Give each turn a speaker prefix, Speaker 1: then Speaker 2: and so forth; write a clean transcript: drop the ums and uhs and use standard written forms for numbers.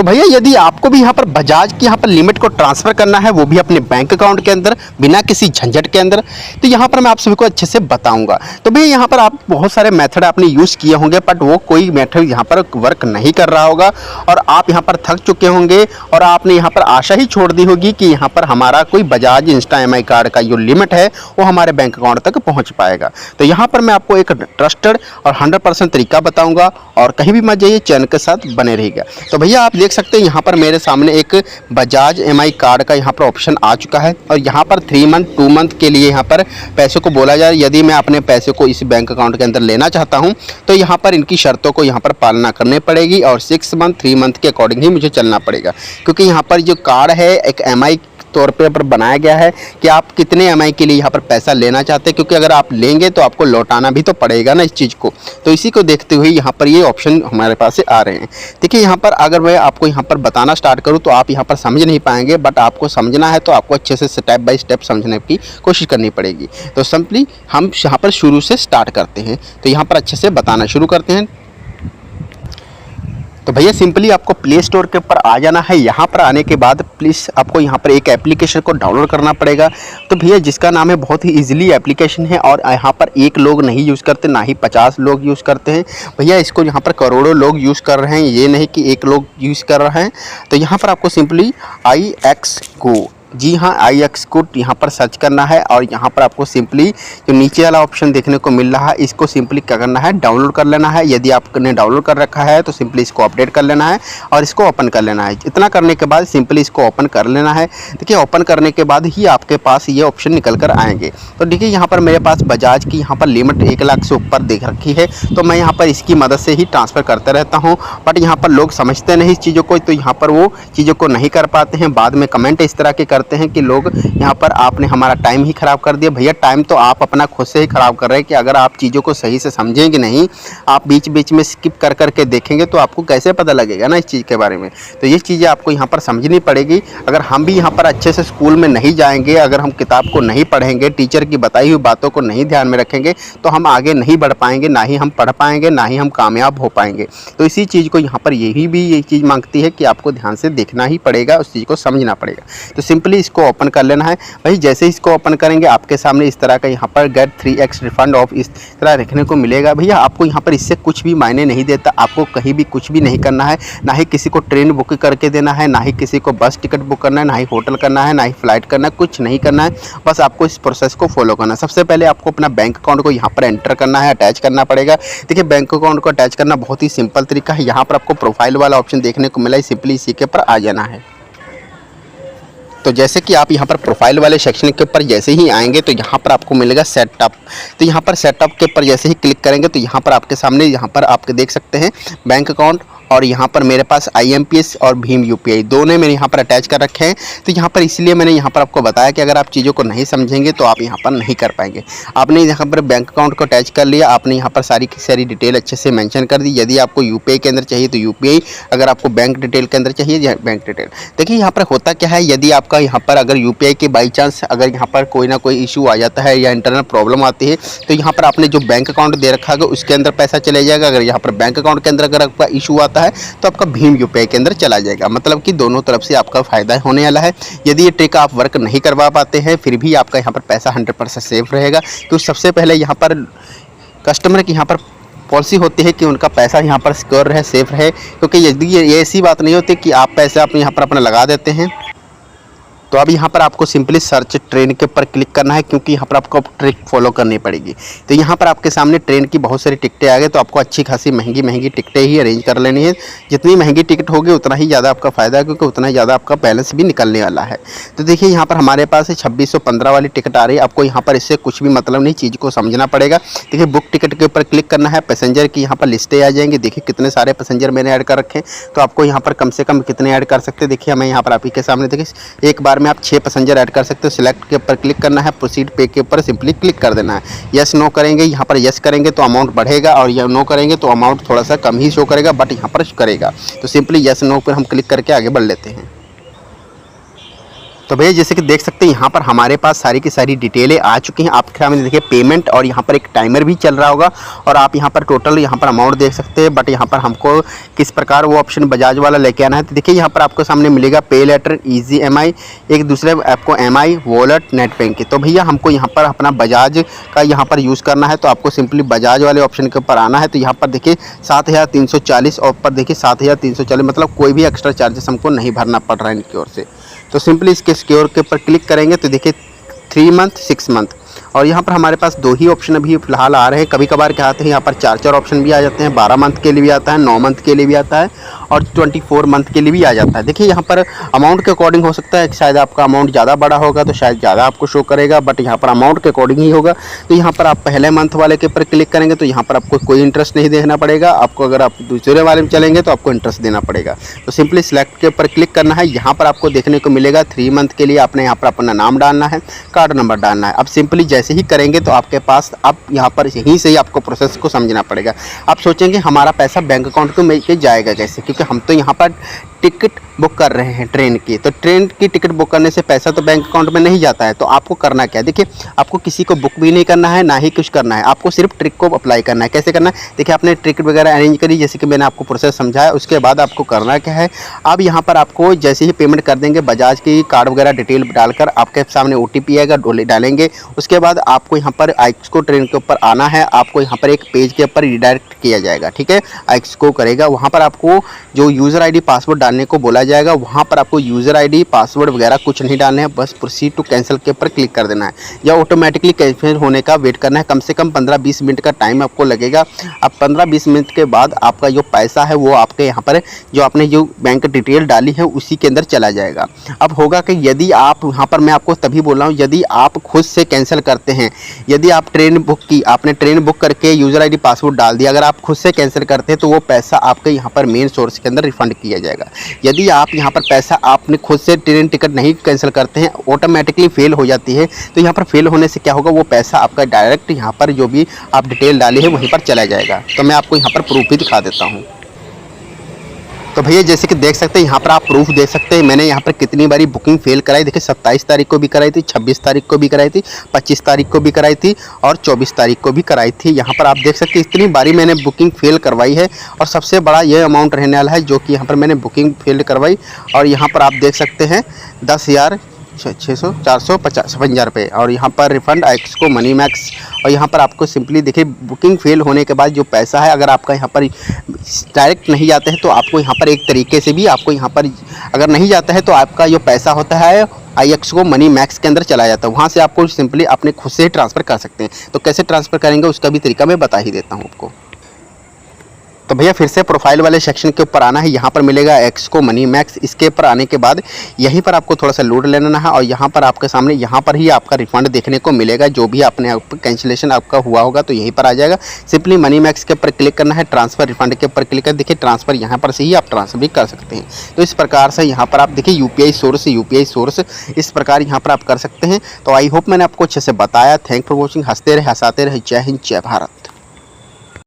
Speaker 1: तो भैया यदि आपको भी यहाँ पर बजाज की यहाँ पर लिमिट को ट्रांसफ़र करना है, वो भी अपने बैंक अकाउंट के अंदर बिना किसी झंझट के अंदर, तो यहाँ पर मैं आप सभी को अच्छे से बताऊंगा। तो भैया यहाँ पर आप बहुत सारे मेथड आपने यूज़ किए होंगे, बट वो कोई मेथड यहाँ पर वर्क नहीं कर रहा होगा और आप यहाँ पर थक चुके होंगे और आपने यहाँ पर आशा ही छोड़ दी होगी कि यहाँ पर हमारा कोई बजाज इंस्टा EMI कार्ड का जो लिमिट है वो हमारे बैंक अकाउंट तक पहुँच पाएगा। तो यहाँ पर मैं आपको एक ट्रस्टेड और 100% तरीका बताऊँगा और कहीं भी मत जाइए, चैनल के साथ बने रहिएगा। तो भैया आप देख सकते हैं यहाँ पर मेरे सामने एक बजाज EMI कार्ड का यहाँ पर ऑप्शन आ चुका है और यहाँ पर 3 मंथ 2 मंथ के लिए यहाँ पर पैसे को बोला जाए। यदि मैं अपने पैसे को इस बैंक अकाउंट के अंदर लेना चाहता हूँ तो यहाँ पर इनकी शर्तों को यहाँ पर पालना करनी पड़ेगी और 6 मंथ 3 मंथ के अकॉर्डिंग ही मुझे चलना पड़ेगा, क्योंकि यहाँ पर जो कार्ड है एक EMI तौर पे पर बनाया गया है कि आप कितने EMI के लिए यहाँ पर पैसा लेना चाहते हैं, क्योंकि अगर आप लेंगे तो आपको लौटाना भी तो पड़ेगा ना इस चीज़ को। तो इसी को देखते हुए यहाँ पर ये ऑप्शन हमारे पास से आ रहे हैं। देखिए यहाँ पर अगर मैं आपको यहाँ पर बताना स्टार्ट करूँ तो आप यहाँ पर समझ नहीं पाएंगे, बट आपको समझना है तो आपको अच्छे से स्टेप बाय स्टेप समझने की कोशिश करनी पड़ेगी। तो सिंपली हम यहाँ पर शुरू से स्टार्ट करते हैं, तो यहाँ पर अच्छे से बताना शुरू करते हैं। तो भैया सिंपली आपको प्ले स्टोर के ऊपर आ जाना है। यहाँ पर आने के बाद प्लीज़ आपको यहाँ पर एक एप्लीकेशन को डाउनलोड करना पड़ेगा। तो भैया जिसका नाम है, बहुत ही इजीली एप्लीकेशन है और यहाँ पर एक लोग नहीं यूज़ करते, ना ही 50 लोग यूज़ करते हैं। भैया इसको यहाँ पर करोड़ों लोग यूज़ कर रहे हैं, ये नहीं कि एक लोग यूज़ कर रहे हैं। तो यहाँ पर आपको सिंपली IX Go, जी हाँ IX को यहाँ पर सर्च करना है और यहाँ पर आपको सिंपली जो नीचे वाला ऑप्शन देखने को मिल रहा है इसको सिंपली क्या करना है, डाउनलोड कर लेना है। यदि आपने डाउनलोड कर रखा है तो सिंपली इसको अपडेट कर लेना है और इसको ओपन कर लेना है। इतना करने के बाद सिंपली इसको ओपन कर लेना है। देखिए ओपन करने के बाद ही आपके पास ये ऑप्शन निकल कर आएंगे। तो देखिए यहाँ पर मेरे पास बजाज की यहाँ पर लिमिट 1 लाख से ऊपर देख रखी है, तो मैं यहाँ पर इसकी मदद से ही ट्रांसफ़र करता रहता हूँ। बट यहाँ पर लोग समझते नहीं इस चीज़ों को, तो यहाँ पर वो चीज़ों को नहीं कर पाते हैं। बाद में कमेंट इस तरह के करते हैं कि लोग यहाँ पर आपने हमारा टाइम ही ख़राब कर दिया। भैया टाइम तो आप अपना खुद से ही ख़राब कर रहे हैं कि अगर आप चीज़ों को सही से समझेंगे नहीं, आप बीच बीच में स्किप कर करके देखेंगे तो आपको कैसे पता लगेगा ना इस चीज़ के बारे में। तो ये चीज़ें आपको यहाँ पर समझनी पड़ेगी। अगर हम भी यहाँ पर अच्छे से स्कूल में नहीं जाएंगे, अगर हम किताब को नहीं पढ़ेंगे, टीचर की बताई हुई बातों को नहीं ध्यान में रखेंगे तो हम आगे नहीं बढ़ पाएंगे, ना ही हम पढ़ पाएंगे, ना ही हम कामयाब हो पाएंगे। तो इसी चीज़ को यहाँ पर यही चीज़ मांगती है कि आपको ध्यान से देखना ही पड़ेगा, उस चीज़ को समझना पड़ेगा। तो सिंपली इसको ओपन कर लेना है। भाई जैसे ही इसको ओपन करेंगे आपके सामने इस तरह का यहाँ पर गेट 3x रिफंड ऑफ इस तरह रखने को मिलेगा। भैया आपको यहाँ पर इससे कुछ भी मायने नहीं देता, आपको कहीं भी कुछ भी नहीं करना है, ना ही किसी को ट्रेन बुक करके देना है, ना ही किसी को बस टिकट बुक करना है, ना ही होटल करना है, ना ही फ्लाइट करना है, कुछ नहीं करना है। बस आपको इस प्रोसेस को फॉलो करना है। सबसे पहले आपको अपना बैंक अकाउंट को यहाँ पर एंटर करना है, अटैच करना पड़ेगा। देखिए बैंक अकाउंट को अटैच करना बहुत ही सिंपल तरीका है। यहाँ पर आपको प्रोफाइल वाला ऑप्शन देखने को मिला है, सिंपली इसी के ऊपर आ जाना है। तो जैसे कि आप यहाँ पर प्रोफाइल वाले सेक्शन के ऊपर जैसे ही आएंगे तो यहाँ पर आपको मिलेगा सेटअप। तो यहाँ पर सेटअप के ऊपर जैसे ही क्लिक करेंगे तो यहाँ पर आपके सामने यहाँ पर आप देख सकते हैं बैंक अकाउंट, और यहाँ पर मेरे पास IMPS और भीम UPI दोनों मैंने यहाँ पर अटैच कर रखे हैं। तो यहाँ पर इसलिए मैंने यहाँ पर आपको बताया कि अगर आप चीज़ों को नहीं समझेंगे तो आप यहाँ पर नहीं कर पाएंगे। आपने यहाँ पर बैंक अकाउंट को अटैच कर लिया, आपने यहाँ पर सारी की सारी डिटेल अच्छे से मेंशन कर दी। यदि आपको UPI के अंदर चाहिए तो UPI, अगर आपको बैंक डिटेल के अंदर चाहिए बैंक डिटेल। देखिए यहाँ पर होता क्या है, यदि आपका यहाँ पर अगर UPI के बाई चांस अगर यहाँ पर कोई ना कोई इशू आ जाता है या इंटरनल प्रॉब्लम आती है तो यहाँ पर आपने जो बैंक अकाउंट दे रखा है उसके अंदर पैसा चले जाएगा। अगर यहाँ पर बैंक अकाउंट के अंदर अगर आपका इशू आता है तो आपका भीम UPI के अंदर चला जाएगा। मतलब कि दोनों तरफ से आपका फ़ायदा होने वाला है। यदि ये ट्रिक आप वर्क नहीं करवा पाते हैं फिर भी आपका यहाँ पर पैसा 100% सेफ रहेगा, क्योंकि सबसे पहले यहाँ पर कस्टमर की यहाँ पर पॉलिसी होती है कि उनका पैसा यहाँ पर सिक्योर रहे, सेफ रहे। क्योंकि यदि ये ऐसी बात नहीं होती कि आप पैसे आप यहाँ पर अपना लगा देते हैं। तो अब यहाँ पर आपको सिंपली सर्च ट्रेन के ऊपर क्लिक करना है, क्योंकि यहाँ पर आपको ट्रिक फॉलो करनी पड़ेगी। तो यहाँ पर आपके सामने ट्रेन की बहुत सारी टिकटें आ गई, तो आपको अच्छी खासी महंगी टिकटें ही अरेंज कर लेनी है। जितनी महंगी टिकट होगी उतना ही ज़्यादा आपका फ़ायदा है, क्योंकि उतना ही ज़्यादा आपका बैलेंस भी निकलने वाला है। तो देखिए यहाँ पर हमारे पास 2615 वाली टिकट आ रही है। आपको यहाँ पर इससे कुछ भी मतलब नहीं, चीज़ को समझना पड़ेगा। देखिए बुक टिकट के ऊपर क्लिक करना है, पैसेंजर की यहाँ पर लिस्टें आ जाएंगी। देखिए कितने सारे पैसेंजर मैंने ऐड कर रखे हैं, तो आपको यहाँ पर कम से कम कितने ऐड कर सकते हैं। देखिए हमें यहाँ पर आप ही के सामने देखिए एक बार में आप 6 पैसेंजर ऐड कर सकते हो। सिलेक्ट के ऊपर क्लिक करना है, प्रोसीड पे के ऊपर सिंपली क्लिक कर देना है। यस नो करेंगे, यहाँ पर यस करेंगे तो अमाउंट बढ़ेगा और या नो करेंगे तो अमाउंट थोड़ा सा कम ही शो करेगा, बट यहाँ पर करेगा। तो सिंपली यस नो पर हम क्लिक करके आगे बढ़ लेते हैं। तो भैया जैसे कि देख सकते हैं यहाँ पर हमारे पास सारी की सारी डिटेलें आ चुकी हैं। आपके सामने देखिए पेमेंट और यहाँ पर एक टाइमर भी चल रहा होगा और आप यहाँ पर टोटल यहाँ पर अमाउंट देख सकते हैं। बट यहाँ पर हमको किस प्रकार वो ऑप्शन बजाज वाला लेके आना है, तो देखिए यहाँ पर आपको सामने मिलेगा पे लेटर, ईजी EMI, एक दूसरे आपको MI, वॉलेट, नेट बैंकिंग। तो भैया हमको यहाँ पर अपना बजाज का यहाँ पर यूज़ करना है, तो आपको सिंपली बजाज वाले ऑप्शन के ऊपर आना है। तो यहाँ पर देखिए 7340 और ऊपर देखिए 7340, मतलब कोई भी एक्स्ट्रा चार्जेस हमको नहीं भरना पड़ रहा है इनकी ओर से। तो सिंपली इसके सिक्योर के ऊपर क्लिक करेंगे तो देखिए 3 मंथ 6 मंथ और यहाँ पर हमारे पास 2 ही ऑप्शन अभी फिलहाल आ रहे हैं। कभी कभार क्या आते हैं यहाँ पर 4 ऑप्शन भी आ जाते हैं, 12 मंथ के लिए भी आता है, 9 मंथ के लिए भी आता है और 24 मंथ के लिए भी आ जाता है। देखिए यहाँ पर अमाउंट के अकॉर्डिंग हो सकता है कि शायद आपका अमाउंट ज़्यादा बड़ा होगा तो शायद ज़्यादा आपको शो करेगा, बट यहाँ पर अमाउंट के अकॉर्डिंग ही होगा। तो यहाँ पर आप पहले मंथ वाले के ऊपर क्लिक करेंगे तो यहाँ पर आपको कोई इंटरेस्ट नहीं देना पड़ेगा। आपको अगर आप दूसरे वाले में चलेंगे तो आपको इंटरेस्ट देना पड़ेगा। तो सिंपली सिलेक्ट के ऊपर क्लिक करना है। यहाँ पर आपको देखने को मिलेगा 3 मंथ के लिए आपने यहाँ पर अपना नाम डालना है, कार्ड नंबर डालना है। अब सिंपली जैसे ही करेंगे तो आपके पास अब यहाँ पर यहीं से ही आपको प्रोसेस को समझना पड़ेगा। आप सोचेंगे हमारा पैसा बैंक अकाउंट को में जाएगा कैसे, क्योंकि हम तो यहाँ पर टिकट बुक कर रहे हैं ट्रेन की, तो ट्रेन की टिकट बुक करने से पैसा तो बैंक अकाउंट में नहीं जाता है। तो आपको करना क्या है, देखिए आपको किसी को बुक भी नहीं करना है, ना ही कुछ करना है, आपको सिर्फ ट्रिक को अप्लाई करना है। कैसे करना है, देखिए आपने टिकट वगैरह अरेंज करी जैसे कि मैंने आपको प्रोसेस समझाया। उसके बाद आपको करना क्या है, अब यहाँ पर आपको जैसे ही पेमेंट कर देंगे बजाज की कार्ड वगैरह डिटेल डालकर आपके सामने OTP आएगा, डालेंगे। उसके बाद आपको यहाँ पर आइक्सको ट्रेन के ऊपर आना है। आपको यहाँ पर एक पेज के ऊपर रिडायरेक्ट किया जाएगा, ठीक है, आइक्सको करेगा। वहाँ पर आपको जो यूज़र ID पासवर्ड डालने को बोला जाएगा, वहाँ पर आपको यूज़र ID पासवर्ड वगैरह कुछ नहीं डालने हैं, बस प्रोसीड टू कैंसिल के ऊपर क्लिक कर देना है। या ऑटोमेटिकली कैंसिल होने का वेट करना है। कम से कम 15-20 मिनट का टाइम आपको लगेगा। अब 15-20 मिनट के बाद आपका जो पैसा है वो आपके यहाँ पर जो आपने जो बैंक डिटेल डाली है उसी के अंदर चला जाएगा। अब होगा कि यदि आप यहाँ पर, मैं आपको तभी बोल रहा हूँ, यदि आप खुद से कैंसिल करते हैं, यदि आप ट्रेन बुक की, आपने ट्रेन बुक करके यूज़र ID पासवर्ड डाल दिया, अगर आप खुद से कैंसिल करते हैं तो वो पैसा आपके यहाँ पर मेन सोर्स के अंदर रिफंड किया जाएगा। यदि आप यहाँ पर पैसा आपने खुद से ट्रेन टिकट नहीं कैंसिल करते हैं, ऑटोमेटिकली फेल हो जाती है, तो यहाँ पर फेल होने से क्या होगा, वो पैसा आपका डायरेक्ट यहाँ पर जो भी आप डिटेल डाली है वहीं पर चला जाएगा। तो मैं आपको यहाँ पर प्रूफ भी दिखा देता हूँ। तो भैया जैसे कि देख सकते हैं यहाँ पर आप प्रूफ देख सकते हैं मैंने यहाँ पर कितनी बारी बुकिंग फेल कराई। देखिए 27 तारीख को भी कराई थी, 26 तारीख को भी कराई थी, 25 तारीख को भी कराई थी और 24 तारीख को भी कराई थी। यहाँ पर आप देख सकते हैं इतनी बारी मैंने बुकिंग फेल करवाई है और सबसे बड़ा ये अमाउंट रहने वाला है जो कि यहाँ पर मैंने बुकिंग फेल करवाई। और यहाँ पर आप देख सकते हैं 10,450 रुपये और यहाँ पर रिफ़ंड आइक्सको मनी मैक्स। और यहाँ पर आपको सिंपली देखिए बुकिंग फेल होने के बाद जो पैसा है, अगर आपका यहाँ पर डायरेक्ट नहीं जाते हैं तो आपको यहाँ पर एक तरीके से भी आपको यहाँ पर अगर नहीं जाता है तो आपका जो पैसा होता है आइक्सको मनी मैक्स के अंदर चला जाता है। वहाँ से आपको सिंपली अपने खुद से ट्रांसफ़र कर सकते हैं। तो कैसे ट्रांसफ़र करेंगे उसका भी तरीका मैं बता ही देता हूँ आपको। तो भैया फिर से प्रोफाइल वाले सेक्शन के ऊपर आना है। यहाँ पर मिलेगा आइक्सको मनी मैक्स। इसके ऊपर आने के बाद यहीं पर आपको थोड़ा सा लोड लेना है और यहाँ पर आपके सामने यहाँ पर ही आपका रिफंड देखने को मिलेगा। जो भी आपने कैंसिलेशन आपका हुआ होगा तो यहीं पर आ जाएगा। सिंपली मनी मैक्स के ऊपर क्लिक करना है, ट्रांसफ़र रिफंड के ऊपर क्लिक कर देखिए ट्रांसफ़र यहाँ पर से ही आप ट्रांसफ़र भी कर सकते हैं। तो इस प्रकार से यहाँ पर आप देखिए UPI सोर्स इस प्रकार यहाँ पर आप कर सकते हैं। तो आई होप मैंने आपको अच्छे से बताया। Thank for watching. हंसते रहे, हंसाते रहे। जय हिंद, जय भारत।